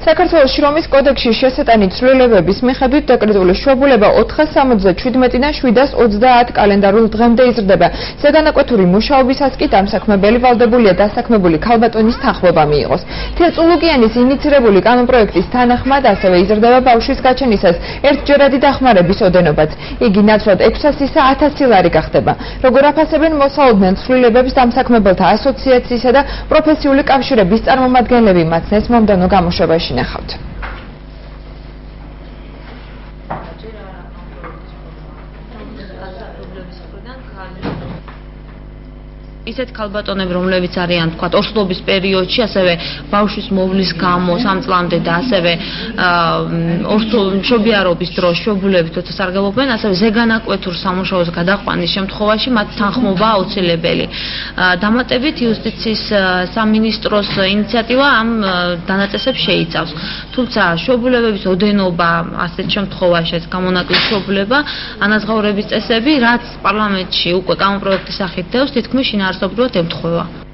საქართველოს შრომის კოდექსში შესეტანილი ცვლილებების მიხედვით დეკრეტული შვებულება 477-დან 730 კალენდარულ დღემდე იზრდება. ზეგანაკვეთური მუშაობისას კი დამსაქმებელი ვალდებულია დასაქმებული ქალბატონის თანხმობა მიიღოს. თერწულუკიანის ინიცირებული კანონპროექტის თანახმად ასევე იზრდება ბავშვის გაჩენისას ერთჯერადი დახმარების ოდენობაც. იგი ნაცვლად 600-ისა 1000 ლარი გახდება. როგორ აფასებენ მოსალოდნელ ცვლილებებს დამსაქმებელთა ასოციაციისა და პროფესიული კავშირების წარმომადგენლები, მათს მომდევნო გამოშვებაში ნახავთ. ისეთ ქალბატონები, რომლებიც არიან თქვა ორსულობის პერიოდში, ასევე ბავშვის მოვლის გამო 3 წლამდე და ასევე მშობიარობის დროს შვებულებით სარგებლობენ, ასევე ზეგანაკვეთურ სამუშაოს გადაყვანის შემთხვევაში მათ თანხმობა აუცილებელი. დამატებით იუსტიციის სამინისტროს ინიციატივა ამ დანაწესებს შეიცავს. თუმცა შვებულებების ოდენობა ასეთ შემთხვევაშიც გამონაკლისი შვებულება, ანაზღაურების წესები, რაც პარლამენტში უკვე კანონპროექტის სახით დევს, თითქმის შინაარსობრივად ემთხვევა.